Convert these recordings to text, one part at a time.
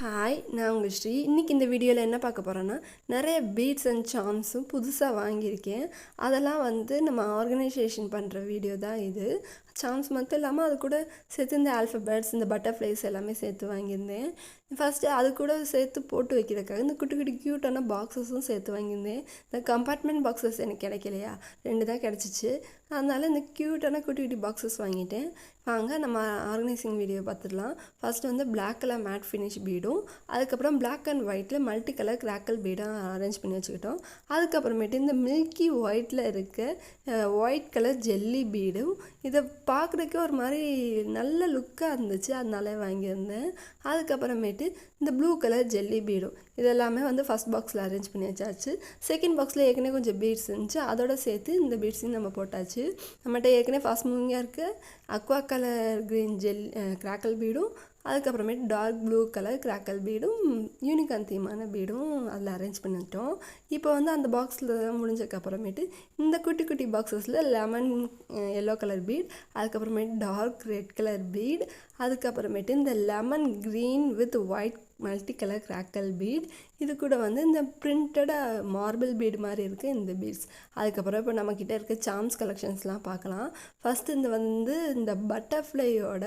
Hi, நான் உங்கள் ஸ்ரீ. இன்றைக்கி இந்த வீடியோவில் என்ன பார்க்க போகிறோன்னா, நிறைய பீட்ஸ் அண்ட் சார்ம்ஸும் புதுசாக வாங்கியிருக்கேன். அதெல்லாம் நம்ம ஆர்கனைசேஷன் பண்ணுற வீடியோ தான் இது. சார்ம்ஸ் மட்டும் இல்லாமல் அது கூட சேர்த்து இந்த ஆல்ஃபபெட்ஸ், இந்த பட்டர்ஃப்ளைஸ் எல்லாமே சேர்த்து வாங்கியிருந்தேன். ஃபஸ்ட்டு அது கூட சேர்த்து போட்டு வைக்கிறதுக்காக இந்த குட்டி குட்டி க்யூட்டான பாக்ஸஸும் சேர்த்து வாங்கியிருந்தேன். இந்த கம்பார்ட்மெண்ட் பாக்ஸஸ் எனக்கு கிடைக்கலையா, 2 தான் கிடச்சிச்சு. அதனால் இந்த க்யூட்டான குட்டி குட்டி பாக்ஸஸ் வாங்கிட்டேன். வாங்க நம்ம ஆர்கனைசிங் வீடியோ பார்த்துடலாம். First black colour matte finish பீடும், அதுக்கப்புறம் பிளாக் அண்ட் ஒயிட்டில் மல்டி கலர் கிராக்கல் பீடும் அரேஞ்ச் பண்ணி வச்சுக்கிட்டோம். அதுக்கப்புறமேட்டு இந்த மில்கி ஒயிட்டில் இருக்க ஒயிட் கலர் ஜெல்லி பீடும், இதை பார்க்குறதுக்கே ஒரு மாதிரி நல்ல லுக்காக இருந்துச்சு, அதனால வாங்கியிருந்தேன். அதுக்கப்புறமேட்டு இந்த ப்ளூ கலர் ஜெல்லி பீடும் இதெல்லாமே ஃபஸ்ட் பாக்ஸில் அரேஞ்ச் பண்ணி வச்சாச்சு. செகண்ட் பாக்ஸில் ஏற்கனவே கொஞ்சம் பீட்ஸ் இருந்துச்சு, அதோட சேர்த்து இந்த பீட்ஸையும் நம்ம போட்டாச்சு. நம்மகிட்ட ஏற்கனவே ஃபாஸ்ட் மூவிங்காக இருக்குது அக்வா கலர் க்ரீன் கிராக்கல் பீடும், அதுக்கப்புறமேட்டு டார்க் ப்ளூ கலர் கிராக்கல் பீடும், யூனிகார்ன் தீமான பீடும் அதில் அரேஞ்ச் பண்ணிட்டோம். இப்போ அந்த பாக்ஸில் முடிஞ்சதுக்கப்புறமேட்டு இந்த குட்டி குட்டி பாக்ஸஸில் லெமன் எல்லோ கலர் பீட், அதுக்கப்புறமேட்டு டார்க் ரெட் கலர் பீட், அதுக்கப்புறமேட்டு இந்த lemon green with white multi colour crackle bead, இது கூட இந்த பிரிண்டடாக மார்பிள் பீடு மாதிரி இருக்குது இந்த பீட்ஸ். அதுக்கப்புறம் இப்போ நம்மக்கிட்ட இருக்க சார்ம்ஸ் கலெக்ஷன்ஸ்லாம் பார்க்கலாம். ஃபஸ்ட்டு இந்த பட்டர்ஃப்ளையோட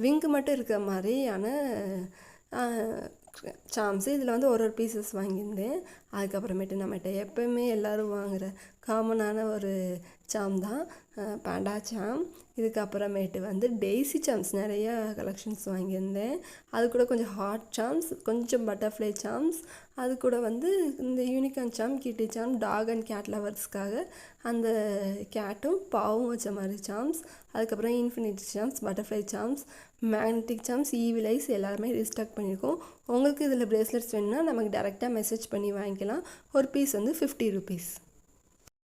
விங்கு மட்டும் இருக்கிற மாதிரியான சார்ம்ஸு இதில் ஒரு பீசஸ் வாங்கியிருந்தேன். அதுக்கப்புறமேட்டு நம்மகிட்ட எப்போயுமே எல்லோரும் வாங்குகிற காமனான ஒரு சாம் தான் பேண்டா சாம். இதுக்கப்புறமேட்டு டெய்ஸி சாம்ஸ் நிறையா கலெக்ஷன்ஸ் வாங்கியிருந்தேன். அது கூட கொஞ்சம் ஹாட் சாம்ஸ், கொஞ்சம் பட்டர்ஃப்ளை சாம்ஸ், அது கூட இந்த unicorn charm, kitty charm, dog and cat லவர்ஸ்க்காக அந்த கேட்டும் பாவும் வச்ச மாதிரி சாம்ஸ், அதுக்கப்புறம் infinity charms, butterfly charms, magnetic charms, evil eyes எல்லாருமே ரீஸ்டாக் பண்ணியிருக்கோம். உங்களுக்கு இதில் பிரேஸ்லெட்ஸ் வேணுன்னா நமக்கு டேரெக்டாக மெசேஜ் பண்ணி வாங்கிக்கலாம். ஒரு பீஸ் 50 rupees.